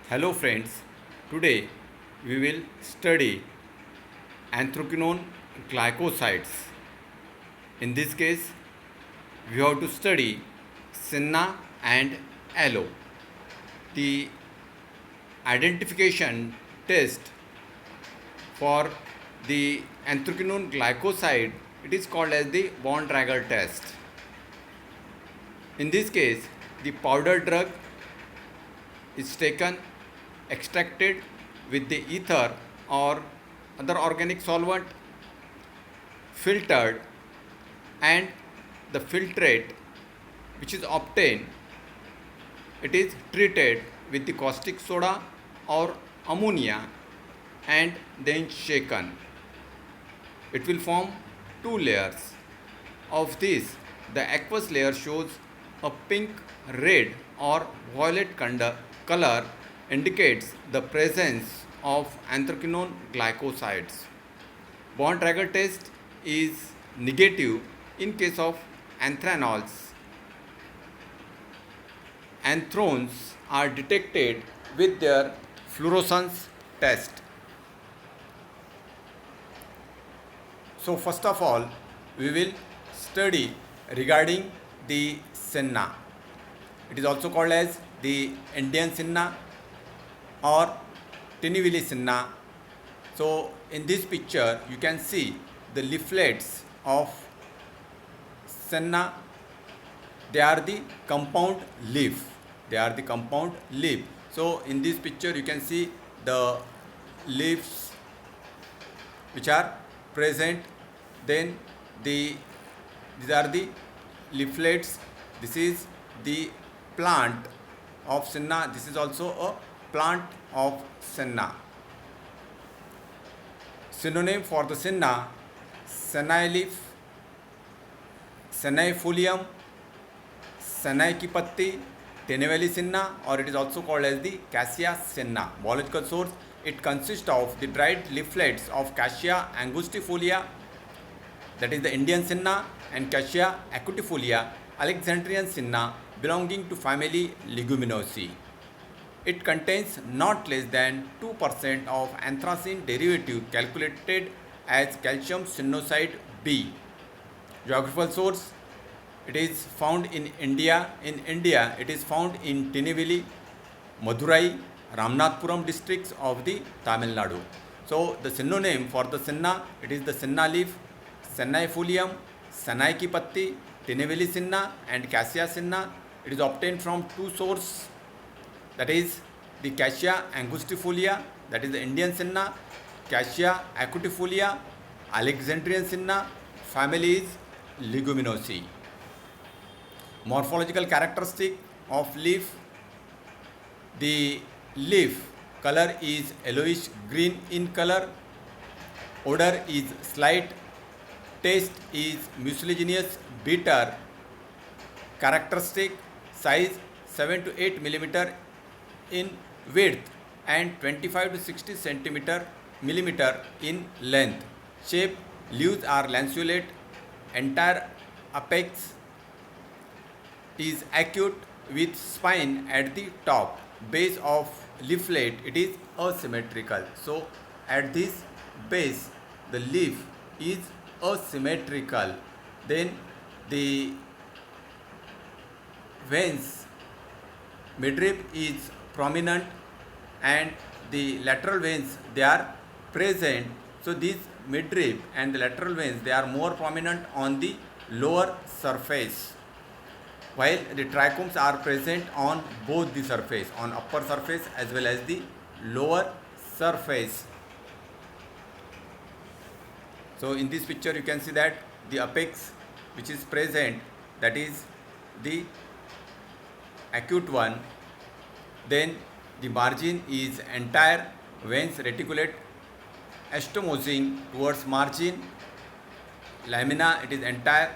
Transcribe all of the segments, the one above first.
Hello friends, today we will study anthraquinone glycosides. In this case, we have to study Senna and Aloe. The identification test for the anthraquinone glycoside, it is called as the Bontrager test. In this case, the powder drug is taken, extracted with the ether or other organic solvent, filtered, and the filtrate which is obtained, it is treated with the caustic soda or ammonia and then shaken. It will form two layers. Of this, the aqueous layer shows a pink, red, or violet color indicates the presence of anthraquinone glycosides. Bontrager test is negative in case of anthraноls. Anthrones are detected with their fluorescence test. So first of all, we will study regarding the Senna. It is also called as the Indian Senna or Tinnevelly Senna. So in this picture, you can see the leaflets of Senna. They are the compound leaf. They are the compound leaf. So in this picture, you can see the leaves which are present. Then these are the leaflets. This is the plant of Senna. This is also a plant of Senna. Synonym for the Senna: Sennae leaf, Sennae folium, Sennae की पत्ती, Tinnevelly Senna, or it is also called as the Cassia Senna. Biological source: it consists of the dried leaflets of Cassia angustifolia, that is the Indian Senna, and Cassia acutifolia, Alexandrian Senna, belonging to family Leguminosae. It contains not less than 2% of anthracene derivative calculated as calcium cynoside B. Geographical source: it is found in India. In India, it is found in Tinnevelly, Madurai, Ramanathapuram districts of the Tamil Nadu. So the synonym for the Senna, it is the Senna leaf, Sennae folium, Sennae की पत्ती, Tinnevelly Senna, and Cassia Senna. It is obtained from two sources, that is the Cassia angustifolia, that is the Indian Senna, Cassia acutifolia, Alexandrian Senna, family is Leguminosae. Morphological characteristic of leaf: the leaf color is yellowish green in color, odor is slight, taste is mucilaginous bitter, characteristic size 7 to 8 millimeter in width and 25 to 60 millimeter in length. Shape: leaves are lanceolate, entire apex is acute with spine at the top. Base of leaflet, it is asymmetrical. So at this base the leaf is asymmetrical. Then the veins, midrib is prominent and the lateral veins, they are present. So these midrib and the lateral veins, they are more prominent on the lower surface, while the trichomes are present on both the surface, on upper surface as well as the lower surface. So in this picture you can see that the apex which is present, that is the acute one. Then the margin is entire, veins reticulate stomosing towards margin. Lamina, it is entire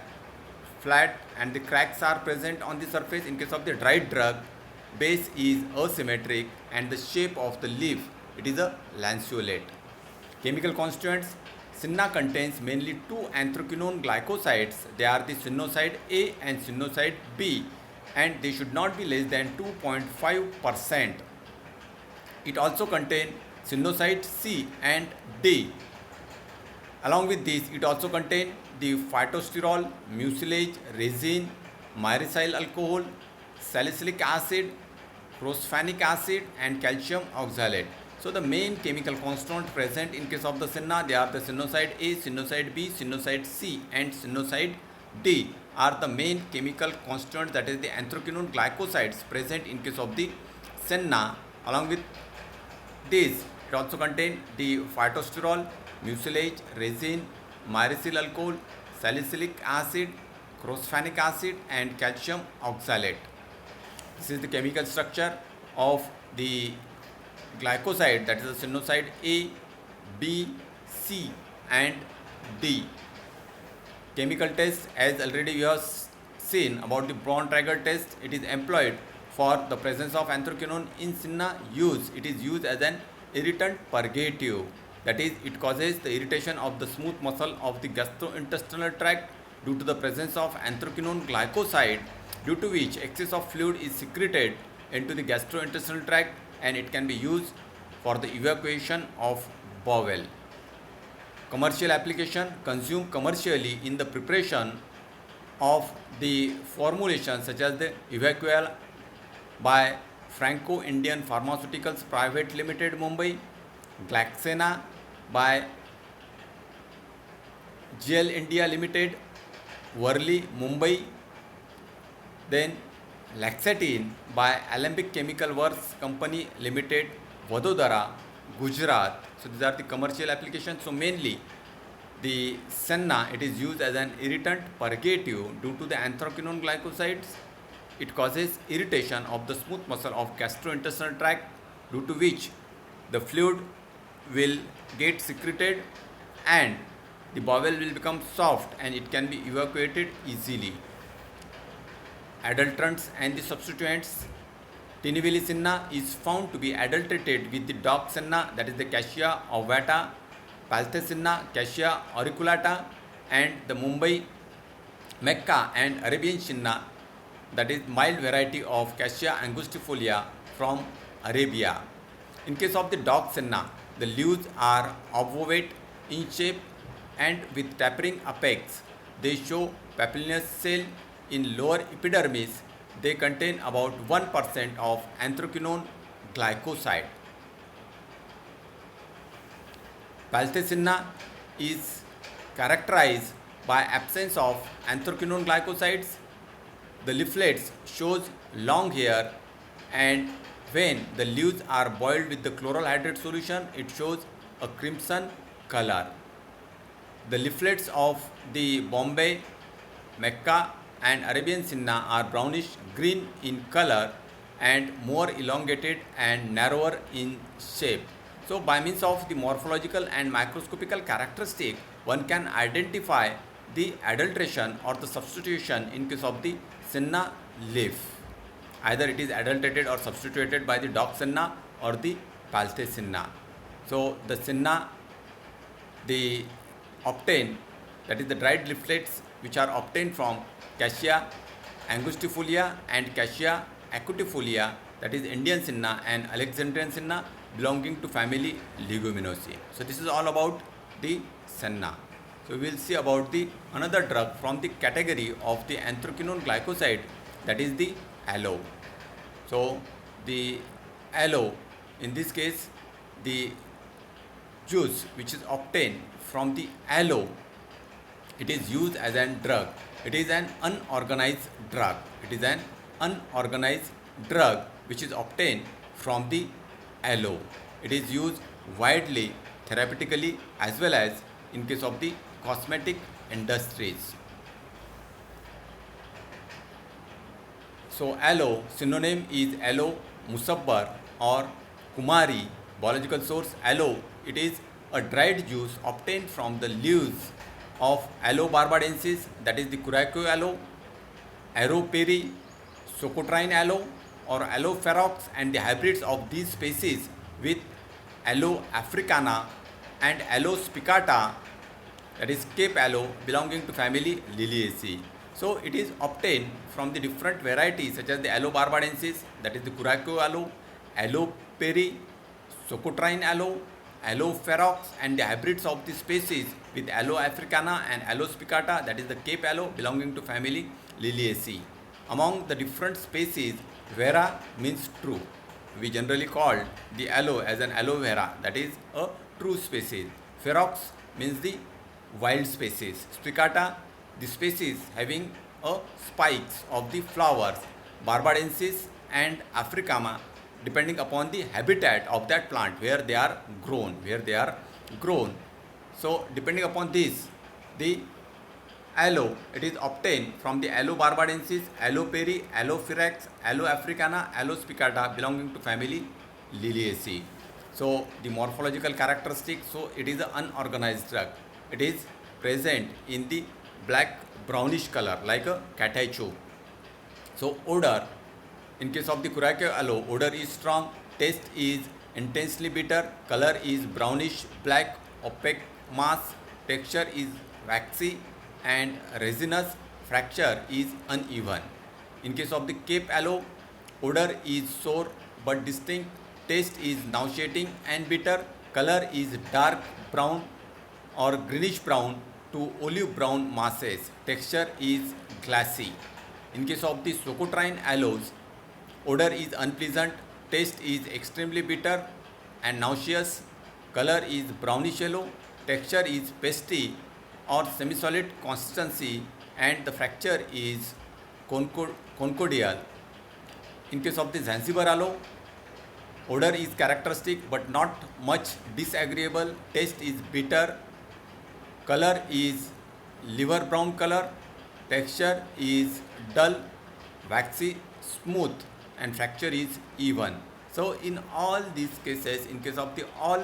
flat and the cracks are present on the surface. In case of the dried drug, base is asymmetric and the shape of the leaf, it is a lanceolate. Chemical constituents: Senna contains mainly two anthraquinone glycosides. They are the cynoside A and cynoside B, and they should not be less than 2.5%. It also contains sinusoid C and D. Along with this, it also contains the phytosterol, mucilage, resin, myricyl alcohol, salicylic acid, crosphenic acid, and calcium oxalate. So the main chemical constituent present in case of the Senna, they are the sinusoid A, sinusoid B, sinusoid C, and sinusoid D are the main chemical constituents, that is the anthraquinone glycosides present in case of the Senna. Along with this, it also contains the phytosterol, mucilage, resin, myricyl alcohol, salicylic acid, crosphenic acid, and calcium oxalate. This is the chemical structure of the glycoside, that is the sinusoid A, B, C, and D. Chemical test, as already we have seen about the Braun-Traeger test, it is employed for the presence of anthraquinone in Senna use. It is used as an irritant purgative, that is, it causes the irritation of the smooth muscle of the gastrointestinal tract due to the presence of anthraquinone glycoside, due to which excess of fluid is secreted into the gastrointestinal tract, and it can be used for the evacuation of bowel. Commercial application, consumed commercially in the preparation of the formulation such as the Evacual by Franco Indian Pharmaceuticals Private Limited, Mumbai, Glaxena by GL India Limited, Worli, Mumbai, then Laxatine by Alembic Chemical Works Company Limited, Vadodara, Gujarat. So these are the commercial applications. So mainly the Senna, it is used as an irritant purgative due to the anthraquinone glycosides. It causes irritation of the smooth muscle of gastrointestinal tract, due to which the fluid will get secreted and the bowel will become soft and it can be evacuated easily. Adulterants and the substituents. Tinnevelly Senna is found to be adulterated with the dog Senna, that is the Cassia ovata, Palthe Senna, Cassia auriculata, and the Mumbai Mecca and Arabian Senna, that is mild variety of Cassia angustifolia from Arabia. In case of the dog Senna, the leaves are obovate in shape and with tapering apex. They show papillinous cell in lower epidermis. They contain about 1% of anthraquinone glycoside. Palthe Senna is characterized by absence of anthraquinone glycosides. The leaflets shows long hair, and when the leaves are boiled with the chloral hydrate solution, it shows a crimson color. The leaflets of the Bombay, Mecca and Arabian Senna are brownish green in color and more elongated and narrower in shape. So by means of the morphological and microscopical characteristic, one can identify the adulteration or the substitution in case of the Senna leaf. Either it is adulterated or substituted by the dog Senna or the Palthe Senna. So the Senna, the obtained, that is the dried leaflets which are obtained from Cassia angustifolia and Cassia acutifolia, that is Indian Senna and Alexandrian Senna, belonging to family Leguminosae. So this is all about the Senna. So we will see about the another drug from the category of the anthraquinone glycoside, that is the aloe. So the aloe, in this case the juice which is obtained from the aloe, it is used as a drug. It is an unorganized drug. It is an unorganized drug which is obtained from the aloe. It is used widely therapeutically as well as in case of the cosmetic industries. So aloe, synonym is aloe musabbar or kumari. Biological source aloe, it is a dried juice obtained from the leaves of Aloe barbadensis, that is the Curaçao aloe, Aloe perry, Socotrine aloe or Aloe ferox, and the hybrids of these species with Aloe africana and Aloe spicata, that is Cape aloe, belonging to family Liliaceae. So it is obtained from the different varieties such as the Aloe barbadensis, that is the Curaçao aloe, Aloe perry, Socotrine aloe, aloe ferox, and the hybrids of the species with aloe africana and aloe spicata, that is the Cape aloe belonging to family Liliaceae. Among the different species, vera means true. We generally call the aloe as an aloe vera, that is a true species. Ferox means the wild species. Spicata, the species having a spikes of the flowers. Barbadensis and Africana, depending upon the habitat of that plant where they are grown. So depending upon this, the aloe, it is obtained from the aloe barbadensis, aloe peri, aloe ferox, aloe africana, aloe spicata belonging to family Liliaceae. So the morphological characteristic, so it is an unorganized drug. It is present in the black brownish color like a catechu. So odor, in case of the Curaçao aloe, odor is strong, taste is intensely bitter, color is brownish black, opaque mass, texture is waxy and resinous, fracture is uneven. In case of the Cape aloe, odor is sour but distinct, taste is nauseating and bitter, color is dark brown or greenish brown to olive brown masses, texture is glassy. In case of the Socotrine aloes, odor is unpleasant, taste is extremely bitter and nauseous, color is brownish yellow, texture is pasty or semi-solid consistency and the fracture is conchoidal. In case of the Zanzibar aloe, odor is characteristic but not much disagreeable, taste is bitter, color is liver brown color, texture is dull, waxy, smooth and fracture is even. So in all these cases, in case of the all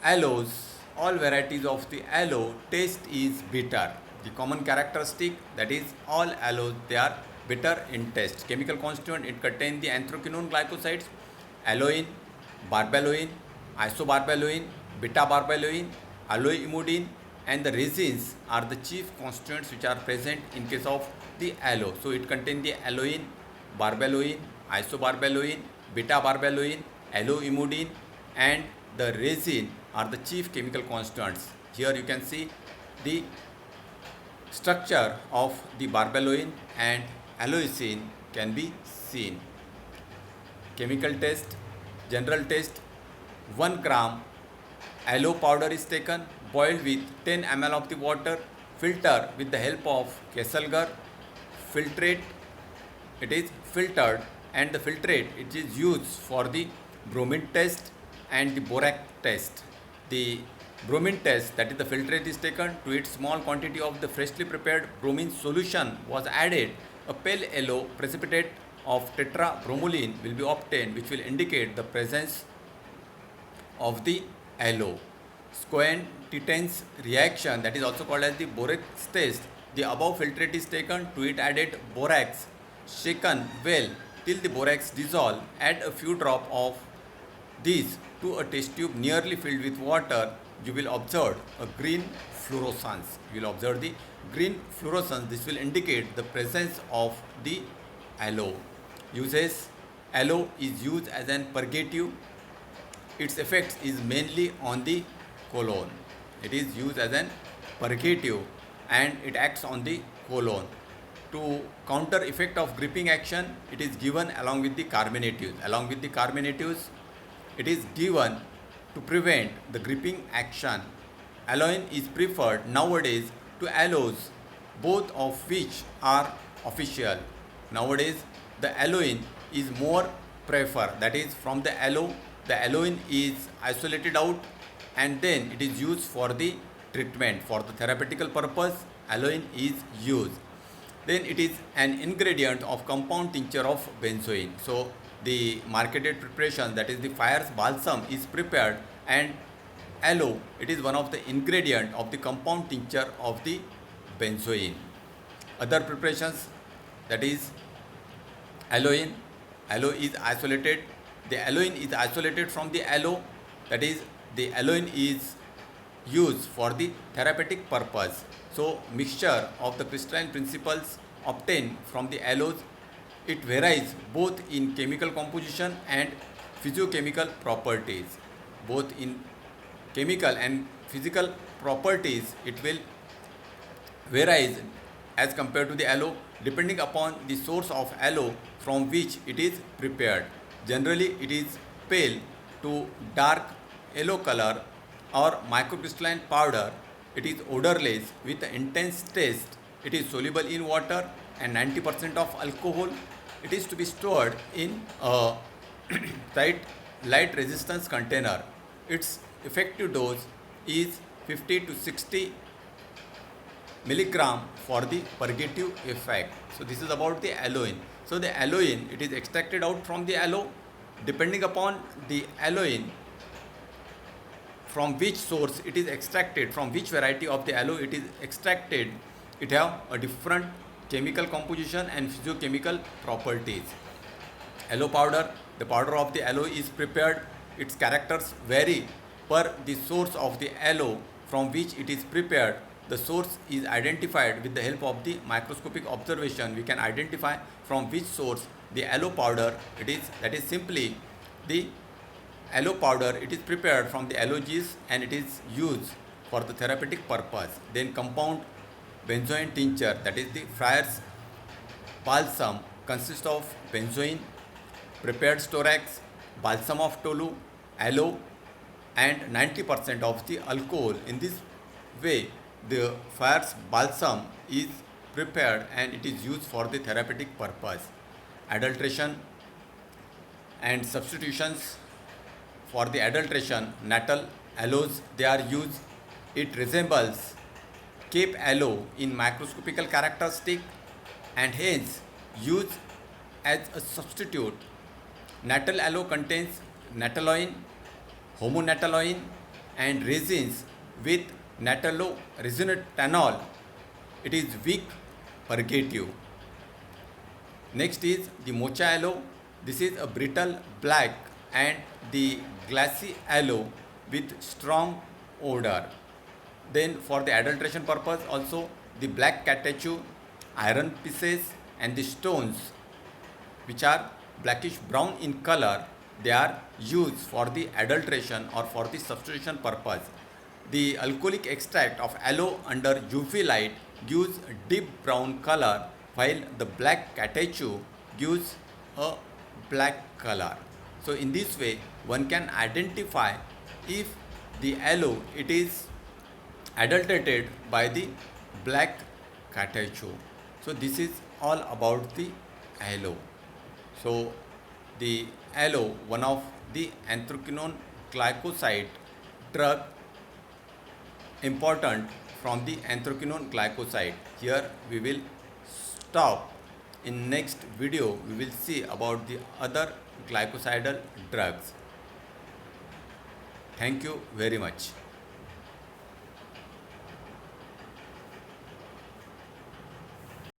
aloes, all varieties of the aloe, taste is bitter. The common characteristic, that is all aloes, they are bitter in taste. Chemical constituent, it contains the anthraquinone glycosides, aloin, barbaloin, isobarbaloin, beta-barbaloin, aloeimodine and the resins are the chief constituents which are present in case of the aloe. So it contains the aloin, barbaloin, isobarbaloin, beta-barbaloin, aloeimodine and the resin are the chief chemical constituents. Here you can see the structure of the barbaloin and aloesin can be seen. Chemical test, general test, 1 gram aloe powder is taken, boiled with 10 ml of the water, filter with the help of Kesselgar, filtrate, it is filtered and the filtrate it is used for the bromine test and the borax test. The bromine test, that is the filtrate is taken, to it small quantity of the freshly prepared bromine solution was added, a pale yellow precipitate of tetrabromolene will be obtained which will indicate the presence of the aloe. Cohen-Titans reaction, that is also called as the borax test. The above filtrate is taken, to it added borax, shaken well till the borax dissolve, add a few drops of these to a test tube nearly filled with water, you will observe a green fluorescence. You will observe the green fluorescence. This will indicate the presence of the aloe. Uses, aloe is used as an purgative. Its effects is mainly on the colon. It is used as an purgative and it acts on the colon. To counter effect of gripping action, it is given along with the carbonatives. Along with the carbonatives, it is given to prevent the gripping action. Aloin is preferred nowadays to aloes, both of which are official. Nowadays, the aloin is more preferred. That is, from the aloe, the aloin is isolated out and then it is used for the treatment. For the therapeutical purpose, aloin is used. Then it is an ingredient of compound tincture of benzoin. So the marketed preparation, that is the fire's balsam, is prepared and aloe, it is one of the ingredient of the compound tincture of the benzoin. Other preparations, that is aloin, aloe is isolated. The aloin is isolated from the aloe, that is the aloin is used for the therapeutic purpose. So mixture of the crystalline principles obtained from the aloes, it varies both in chemical composition and physiochemical properties. Both in chemical and physical properties, it will varies as compared to the aloe depending upon the source of aloe from which it is prepared. Generally, it is pale to dark yellow color or microcrystalline powder. It is odorless with intense taste. It is soluble in water and 90% of alcohol. It is to be stored in a tight light resistance container. Its effective dose is 50 to 60 milligram for the purgative effect. So this is about the aloin. So the aloin, it is extracted out from the aloe. Depending upon the aloin, from which source it is extracted, from which variety of the aloe it is extracted, it have a different chemical composition and physiochemical properties. Aloe powder, the powder of the aloe is prepared. Its characters vary per the source of the aloe from which it is prepared. The source is identified with the help of the microscopic observation. We can identify from which source the aloe powder it is, that is simply the aloe powder. It is prepared from the aloe juice and it is used for the therapeutic purpose. Then compound benzoin tincture, that is the friar's balsam, consists of benzoin, prepared storax, balsam of tolu, aloe and 90% of the alcohol. In this way, the friar's balsam is prepared and it is used for the therapeutic purpose. Adulteration and substitutions. For the adulteration, nattle aloes they are used. It resembles Cape aloe in microscopical characteristic and hence used as a substitute. Nattle aloe contains nataloin, homonataloin and resins with nataloresinethanol. It is weak purgative. Next is the mocha aloe. This is a brittle black and the glassy aloe with strong odor. Then for the adulteration purpose also, the black catechu, iron pieces and the stones which are blackish brown in color, they are used for the adulteration or for the substitution purpose. The alcoholic extract of aloe under UV light gives a deep brown color while the black catechu gives a black color. So in this way one can identify if the aloe it is adulterated by the black catechu. So this is all about the aloe. So the aloe, one of the anthraquinone glycoside drug important from the anthraquinone glycoside. Here we will stop. In next video we will see about the other glycosidal drugs. Thank you very much.